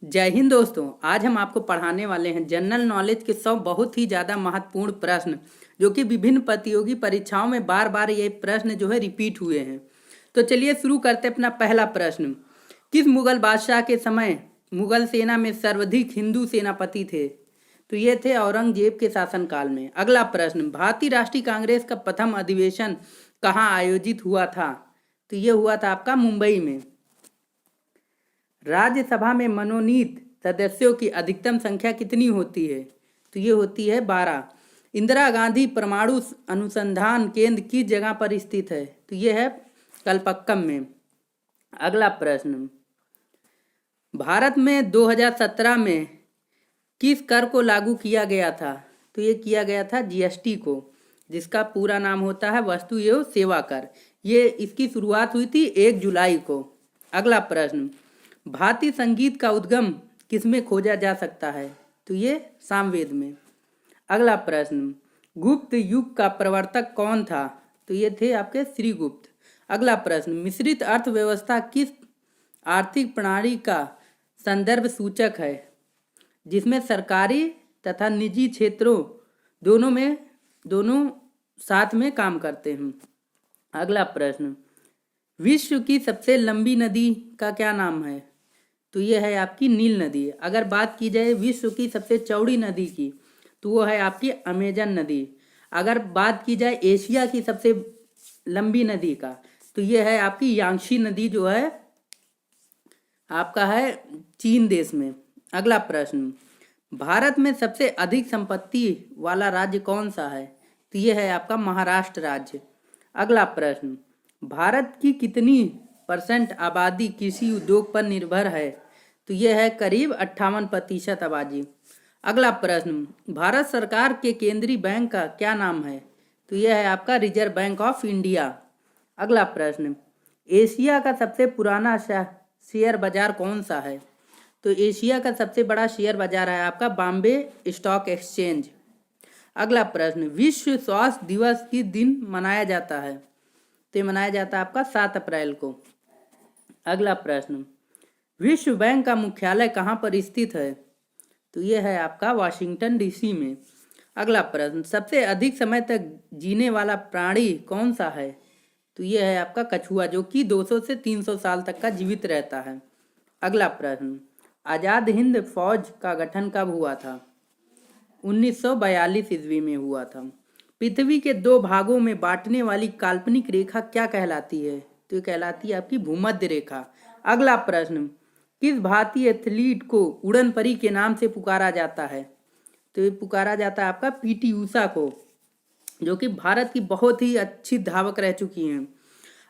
जय हिंद दोस्तों। आज हम आपको पढ़ाने वाले हैं जनरल नॉलेज के 100 बहुत ही ज़्यादा महत्वपूर्ण प्रश्न जो कि विभिन्न प्रतियोगी परीक्षाओं में बार बार ये प्रश्न जो है रिपीट हुए हैं। तो चलिए शुरू करते हैं अपना पहला प्रश्न। किस मुगल बादशाह के समय मुगल सेना में सर्वाधिक हिंदू सेनापति थे? तो ये थे औरंगजेब के शासनकाल में। अगला प्रश्न, भारतीय राष्ट्रीय कांग्रेस का प्रथम अधिवेशन कहाँ आयोजित हुआ था? तो ये हुआ था आपका मुंबई में। राज्यसभा में मनोनीत सदस्यों की अधिकतम संख्या कितनी होती है? तो ये होती है 12। इंदिरा गांधी परमाणु अनुसंधान केंद्र किस जगह पर स्थित है? तो ये है कलपक्कम में। अगला प्रश्न, भारत में 2017 में किस कर को लागू किया गया था? तो ये किया गया था जीएसटी को, जिसका पूरा नाम होता है वस्तु एवं सेवा कर। ये इसकी शुरुआत हुई थी 1 जुलाई को। अगला प्रश्न, भारतीय संगीत का उद्गम किसमें खोजा जा सकता है? तो ये सामवेद में। अगला प्रश्न, गुप्त युग का प्रवर्तक कौन था? तो ये थे आपके श्रीगुप्त। अगला प्रश्न, मिश्रित अर्थव्यवस्था किस आर्थिक प्रणाली का संदर्भ सूचक है जिसमें सरकारी तथा निजी क्षेत्रों दोनों साथ में काम करते हैं? अगला प्रश्न, विश्व की सबसे लंबी नदी का क्या नाम है? तो ये है आपकी नील नदी। अगर बात की जाए विश्व की सबसे चौड़ी नदी की, तो वो है आपकी अमेजन नदी। अगर बात की जाए एशिया की सबसे लंबी नदी का, तो ये है आपकी यांगशी नदी, जो है आपका है चीन देश में। अगला प्रश्न, भारत में सबसे अधिक संपत्ति वाला राज्य कौन सा है? तो ये है आपका महाराष्ट्र राज्य। अगला प्रश्न, भारत की कितनी % आबादी कृषि उद्योग पर निर्भर है? तो यह है करीब 58% आबादी। अगला प्रश्न, भारत सरकार के केंद्रीय बैंक का क्या नाम है? तो यह है आपका रिजर्व बैंक ऑफ इंडिया। अगला प्रश्न, एशिया का सबसे पुराना शेयर बाजार कौन सा है? तो एशिया का सबसे बड़ा शेयर बाजार है आपका बॉम्बे स्टॉक एक्सचेंज। अगला प्रश्न, विश्व स्वास्थ्य दिवस किस दिन मनाया जाता है? तो मनाया जाता है आपका 7 अप्रैल को। अगला प्रश्न, विश्व बैंक का मुख्यालय कहाँ पर स्थित है? तो यह है आपका वाशिंगटन डीसी में। अगला प्रश्न, सबसे अधिक समय तक जीने वाला प्राणी कौन सा है? तो यह है आपका कछुआ, जो कि 200 से 300 साल तक का जीवित रहता है। अगला प्रश्न, आज़ाद हिंद फौज का गठन कब हुआ था? 1942 ईस्वी में हुआ था। पृथ्वी के 2 भागों में बांटने वाली काल्पनिक रेखा क्या कहलाती है? तो ये कहलाती है आपकी भूमध्य रेखा। अगला प्रश्न, किस भारतीय एथलीट को उड़न परी के नाम से पुकारा जाता है? तो ये पुकारा जाता है आपका पीटी ऊषा को, जो कि भारत की बहुत ही अच्छी धावक रह चुकी हैं।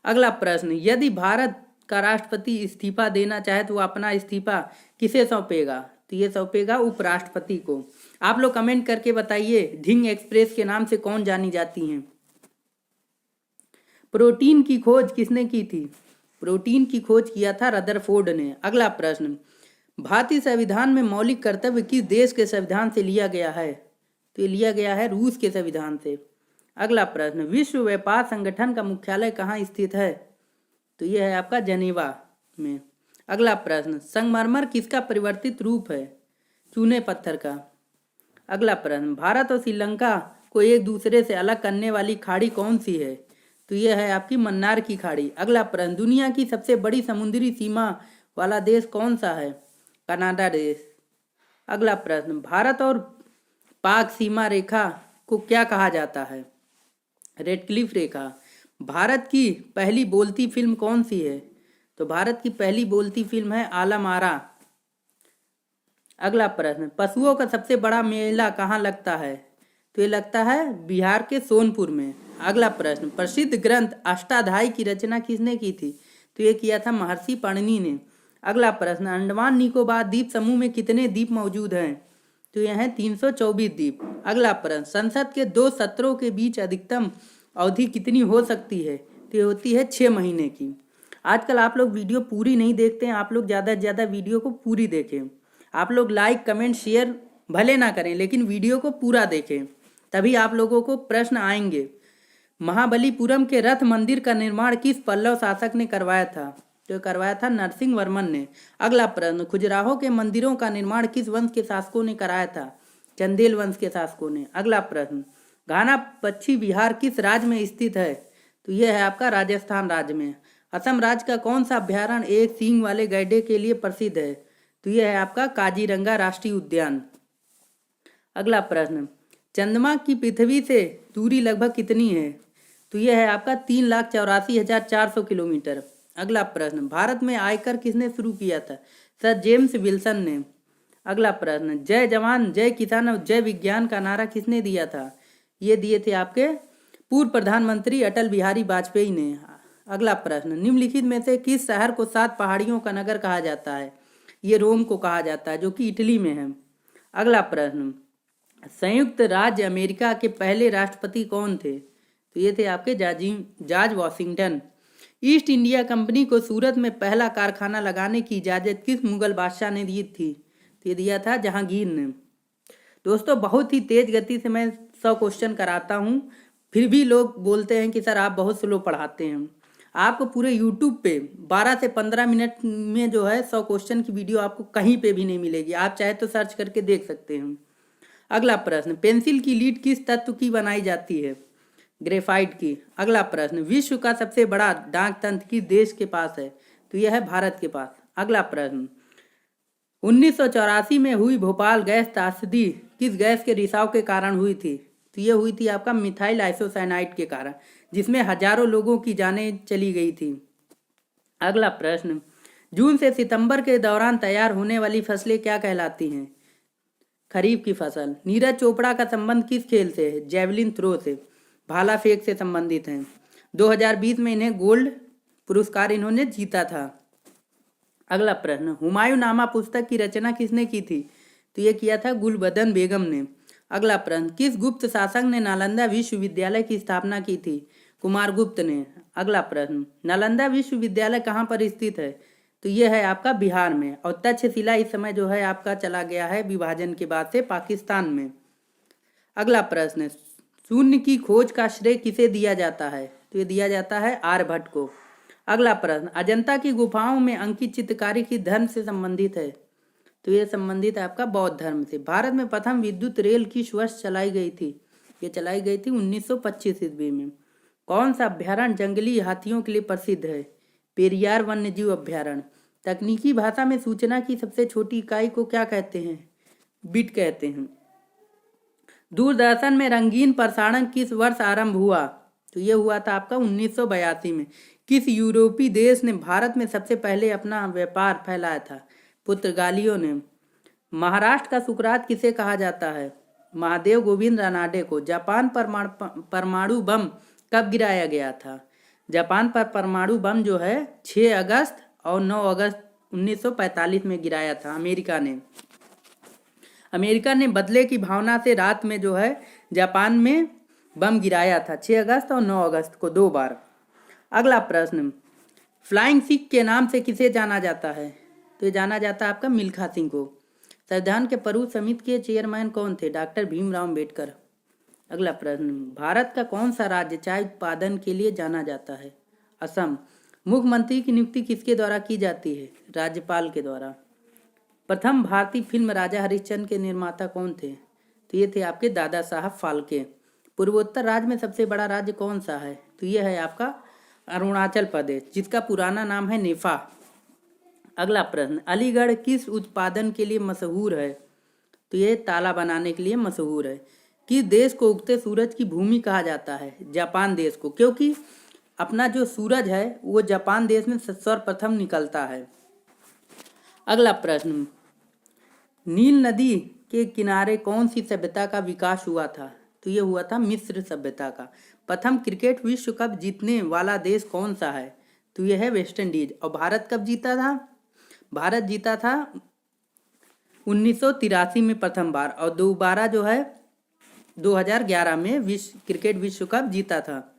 अगला प्रश्न, यदि भारत का राष्ट्रपति इस्तीफा देना चाहे तो वो अपना इस्तीफा किसे सौंपेगा? तो ये सौंपेगा उपराष्ट्रपति को। आप लोग कमेंट करके बताइए, ढिंग एक्सप्रेस के नाम से कौन जानी जाती हैं? प्रोटीन की खोज किसने की थी? प्रोटीन की खोज किया था रदरफोर्ड ने। अगला प्रश्न, भारतीय संविधान में मौलिक कर्तव्य किस देश के संविधान से लिया गया है? तो ये लिया गया है रूस के संविधान से। अगला प्रश्न, विश्व व्यापार संगठन का मुख्यालय कहाँ स्थित है? तो यह है आपका जनेवा में। अगला प्रश्न, संगमरमर किसका परिवर्तित रूप है? चूने पत्थर का। अगला प्रश्न, भारत और श्रीलंका को एक दूसरे से अलग करने वाली खाड़ी कौन सी है? तो यह है आपकी मन्नार की खाड़ी। अगला प्रश्न, दुनिया की सबसे बड़ी समुद्री सीमा वाला देश कौन सा है? कनाडा देश। अगला प्रश्न, भारत और पाक सीमा रेखा को क्या कहा जाता है? रेडक्लिफ रेखा। भारत की पहली बोलती फिल्म कौन सी है? तो भारत की पहली बोलती फिल्म है आलम आरा। अगला प्रश्न, पशुओं का सबसे बड़ा मेला कहाँ लगता है? तो ये लगता है बिहार के सोनपुर में। अगला प्रश्न, प्रसिद्ध ग्रंथ अष्टाध्यायी की रचना किसने की थी? तो ये किया था महर्षि पाणिनि ने। अगला प्रश्न, अंडमान निकोबार द्वीप समूह में कितने द्वीप मौजूद हैं? तो यह है 324 द्वीप। अगला प्रश्न, संसद के 2 सत्रों के बीच अधिकतम अवधि कितनी हो सकती है? तो ये होती है 6 महीने की। आजकल आप लोग वीडियो पूरी नहीं देखते हैं, आप लोग ज़्यादा से ज़्यादा वीडियो को पूरी देखें। आप लोग लाइक कमेंट शेयर भले ना करें, लेकिन वीडियो को पूरा देखें, तभी आप लोगों को प्रश्न आएंगे। महाबलीपुरम के रथ मंदिर का निर्माण किस पल्लव शासक ने करवाया था? तो करवाया था नरसिंह वर्मन ने। अगला प्रश्न, खजुराहो के मंदिरों का निर्माण किस वंश के शासकों ने कराया था? चंदेल वंश के शासकों ने। अगला प्रश्न, घाना पश्चिमी बिहार किस राज्य में स्थित है? तो यह है आपका राजस्थान राज्य में। असम राज्य का कौन सा अभ्यारण्य एक सींग वाले गैंडे के लिए प्रसिद्ध है? तो यह है आपका काजीरंगा राष्ट्रीय उद्यान। अगला प्रश्न, चंद्रमा की पृथ्वी से दूरी लगभग कितनी है? तो यह है आपका 3,84,400 किलोमीटर। अगला प्रश्न, भारत में आयकर किसने शुरू किया था? सर जेम्स विल्सन ने। अगला प्रश्न, जय जवान जय किसान और जय विज्ञान का नारा किसने दिया था? ये दिए थे आपके पूर्व प्रधानमंत्री अटल बिहारी वाजपेयी ने। अगला प्रश्न, निम्नलिखित में से किस शहर को 7 पहाड़ियों का नगर कहा जाता है? ये रोम को कहा जाता है, जो कि इटली में है। अगला प्रश्न, संयुक्त राज्य अमेरिका के पहले राष्ट्रपति कौन थे? तो ये थे आपके George Washington. East India company को सूरत में पहला कारखाना लगाने की इजाज़त किस मुगल बादशाह ने दी थी? तो ये दिया था जहांगीर ने। दोस्तों, बहुत ही तेज गति से मैं 100 क्वेश्चन कराता हूँ, फिर भी लोग बोलते हैं कि सर आप बहुत स्लो पढ़ाते हैं। आपको पूरे यूट्यूब पे 12 से 15 मिनट में जो है 100 क्वेश्चन की वीडियो आपको कहीं पे भी नहीं मिलेगी। आप चाहे तो सर्च करके देख सकते हैं। अगला प्रश्न, पेंसिल की लीड किस तत्व की बनाई जाती है? ग्रेफाइट की। अगला प्रश्न, विश्व का सबसे बड़ा डाक तंत्र किस देश के पास है? तो यह है भारत के पास। अगला प्रश्न, 1984 में हुई भोपाल गैस त्रासदी किस गैस के रिसाव के कारण हुई थी? तो ये हुई थी आपका मिथाइल आइसोसाइनाइड के कारण, जिसमें हजारों लोगों की जानें चली गई थी। अगला प्रश्न, जून से सितंबर के दौरान तैयार होने वाली फसलें क्या कहलाती हैं? खरीफ की फसल। नीरज चोपड़ा का संबंध किस खेल से है? जैवलिन थ्रो से, भाला फेंक से संबंधित हैं। 2020 में इन्हें गोल्ड पुरस्कार इन्होंने जीता था। अगला प्रश्न, हुमायूं नामा पुस्तक की रचना किसने की थी? तो ये किया था गुलबदन बेगम ने। अगला प्रश्न, किस गुप्त शासक ने नालंदा विश्वविद्यालय की स्थापना की थी? कुमारगुप्त ने। अगला प्रश्न, नालंदा विश्वविद्यालय कहाँ पर स्थित है? तो यह है आपका बिहार में, और तक्षशिला इस समय जो है आपका चला गया है विभाजन के बाद से पाकिस्तान में। अगला प्रश्न, शून्य की खोज का श्रेय किसे दिया जाता है? तो ये दिया जाता है आर्यभट्ट को। अगला प्रश्न, अजंता की गुफाओं में अंकित चित्रकारी किस धर्म से संबंधित है? तो ये संबंधित है आपका बौद्ध धर्म से। भारत में प्रथम विद्युत रेल किस वर्ष चलाई गई थी? ये चलाई गई थी 1925 ईस्वी में। कौन सा अभ्यारण्य जंगली हाथियों के लिए प्रसिद्ध है? पेरियार वन्यजीव अभ्यारण्य। तकनीकी भाषा में सूचना की सबसे छोटी इकाई को क्या कहते हैं? बिट कहते हैं। दूरदर्शन में रंगीन प्रसारण किस वर्ष आरंभ हुआ? तो ये हुआ था आपका 1982 में। किस यूरोपीय देश ने भारत में सबसे पहले अपना व्यापार फैलाया था? पुर्तगालियों ने। महाराष्ट्र का सुकरात किसे कहा जाता है? महादेव गोविंद रानाडे को। जापान पर परमाणु बम कब गिराया गया था? जापान पर परमाणु बम जो है 6 अगस्त और 9 अगस्त 1945 में गिराया था अमेरिका ने। अमेरिका ने बदले की भावना से रात में जो है जापान में बम गिराया था 6 अगस्त और 9 अगस्त को 2 बार। अगला प्रश्न, फ्लाइंग सिख के नाम से किसे जाना जाता है? तो ये जाना जाता है आपका मिल्खा सिंह को। संविधान के पूर्व समिति के चेयरमैन कौन थे? डॉक्टर भीमराव अम्बेडकर। अगला प्रश्न, भारत का कौन सा राज्य चाय उत्पादन के लिए जाना जाता है? असम। मुख्यमंत्री की नियुक्ति किसके द्वारा की जाती है? राज्यपाल के द्वारा। प्रथम भारतीय फिल्म राजा हरिश्चंद्र के निर्माता कौन थे? तो ये थे आपके दादा साहब फाल्के। पूर्वोत्तर राज्य में सबसे बड़ा राज्य कौन सा है? तो ये है आपका अरुणाचल प्रदेश, जिसका पुराना नाम है नेफा। अगला प्रश्न, अलीगढ़ किस उत्पादन के लिए मशहूर है? तो ये ताला बनाने के लिए मशहूर है। किस देश को उगते सूरज की भूमि कहा जाता है? जापान देश को, क्योंकि अपना जो सूरज है वो जापान देश में सर्वप्रथम निकलता है। अगला प्रश्न, नील नदी के किनारे कौन सी सभ्यता का विकास हुआ था? तो ये हुआ था मिस्र सभ्यता का। प्रथम क्रिकेट विश्व कप जीतने वाला देश कौन सा है? तो ये है वेस्ट इंडीज। और भारत कब जीता था? भारत जीता था 1983 में प्रथम बार, और दोबारा जो है 2011 में क्रिकेट विश्व कप जीता था।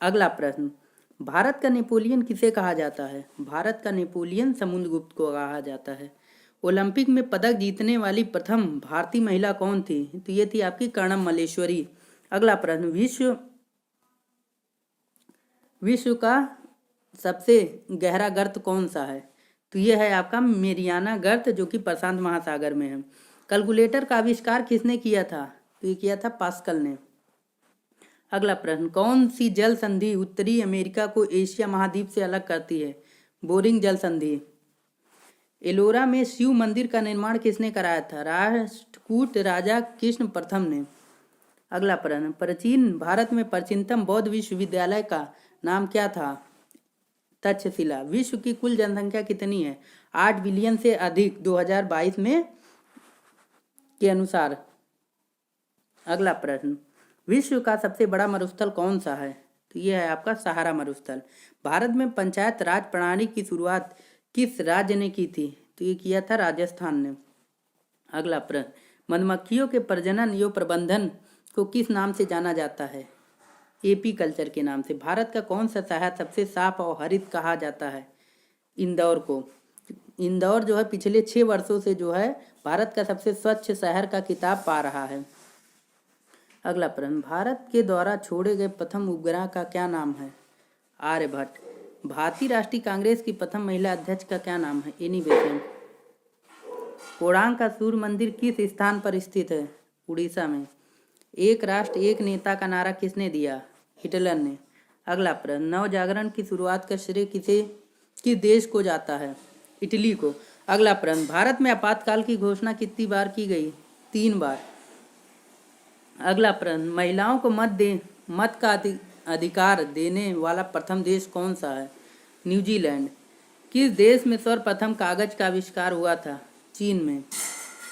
अगला प्रश्न, भारत का नेपोलियन किसे कहा जाता है? भारत का नेपोलियन समुद्रगुप्त को कहा जाता है। ओलंपिक में पदक जीतने वाली प्रथम भारतीय महिला कौन थी? तो ये थी आपकी कर्णम मल्लेश्वरी। अगला प्रश्न, विश्व का सबसे गहरा गर्त कौन सा है? तो ये है आपका मेरियाना गर्त, जो कि प्रशांत महासागर में है। कैलकुलेटर का आविष्कार किसने किया था? तो ये किया था पास्कल ने। अगला प्रश्न, कौन सी जल संधि उत्तरी अमेरिका को एशिया महाद्वीप से अलग करती है? बोरिंग जल संधि। एलोरा में शिव मंदिर का निर्माण किसने कराया था? राष्ट्रकूट राजा कृष्ण प्रथम ने। अगला प्रश्न, प्राचीन भारत में प्राचीनतम बौद्ध विश्वविद्यालय का नाम क्या था? तक्षशिला। विश्व की कुल जनसंख्या कितनी है? 8 बिलियन से अधिक 2022 में के अनुसार। अगला प्रश्न, विश्व का सबसे बड़ा मरुस्थल कौन सा है? तो यह है आपका सहारा मरुस्थल। भारत में पंचायत राज प्रणाली की शुरुआत किस राज्य ने की थी? तो ये किया था राजस्थान ने। अगला प्रश्न, मधुमक्खियों के प्रजनन एवं प्रबंधन को किस नाम से जाना जाता है? एपी कल्चर के नाम से। भारत का कौन सा शहर सबसे साफ और हरित कहा जाता है? इंदौर को। इंदौर जो है पिछले 6 वर्षों से जो है भारत का सबसे स्वच्छ शहर का खिताब पा रहा है। अगला प्रश्न, भारत के द्वारा छोड़े गए प्रथम उपग्रह का क्या नाम है? आर्यभट्ट। भारतीय राष्ट्रीय कांग्रेस की प्रथम महिला अध्यक्ष का क्या नाम है? Annie Besant. कोणार्क का सूर्य मंदिर किस स्थान पर स्थित है? उड़ीसा में। एक राष्ट्र एक नेता का नारा किसने दिया? हिटलर ने। अगला प्रश्न, नव जागरण की शुरुआत का श्रेय किस देश को जाता है? इटली को। अगला प्रश्न, भारत में आपातकाल की घोषणा कितनी बार की गई? 3 बार। अगला प्रश्न, महिलाओं को मत का अधिकार देने वाला प्रथम देश कौन सा है? न्यूजीलैंड। किस देश में सर्वप्रथम कागज का आविष्कार हुआ था? चीन में।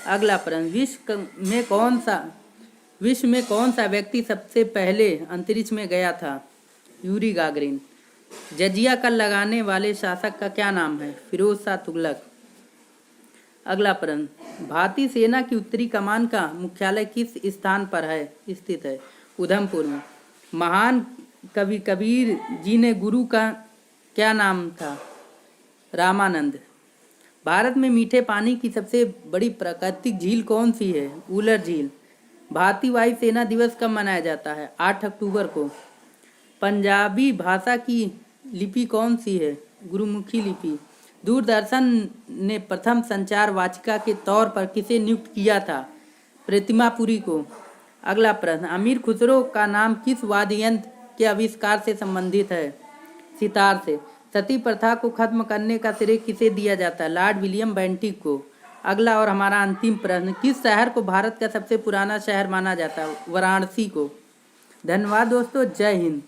अगला प्रश्न, विश्व में कौन सा व्यक्ति सबसे पहले अंतरिक्ष में गया था? Yuri Gagarin. जजिया कर लगाने वाले शासक का क्या नाम है? फिरोज शाह तुगलक। अगला प्रश्न, भारतीय सेना की उत्तरी कमान का मुख्यालय किस स्थान पर है स्थित है? उधमपुर में। महान कवि कबीर जी ने गुरु का क्या नाम था? रामानंद। भारत में मीठे पानी की सबसे बड़ी प्राकृतिक झील कौन सी है? उलर झील। भारतीय वायुसेना दिवस कब मनाया जाता है? 8 अक्टूबर को। पंजाबी भाषा की लिपि कौन सी है? गुरुमुखी लिपि। दूरदर्शन ने प्रथम संचार वाचिका के तौर पर किसे नियुक्त किया था? प्रतिमा पुरी को। अगला प्रश्न, अमीर खुसरो का नाम किस वाद्य यंत्र के आविष्कार से संबंधित है? सितार से। सती प्रथा को खत्म करने का श्रेय किसे दिया जाता है? लॉर्ड विलियम बेंटिक को। अगला और हमारा अंतिम प्रश्न, किस शहर को भारत का सबसे पुराना शहर माना जाता है? वाराणसी को। धन्यवाद दोस्तों, जय हिंद।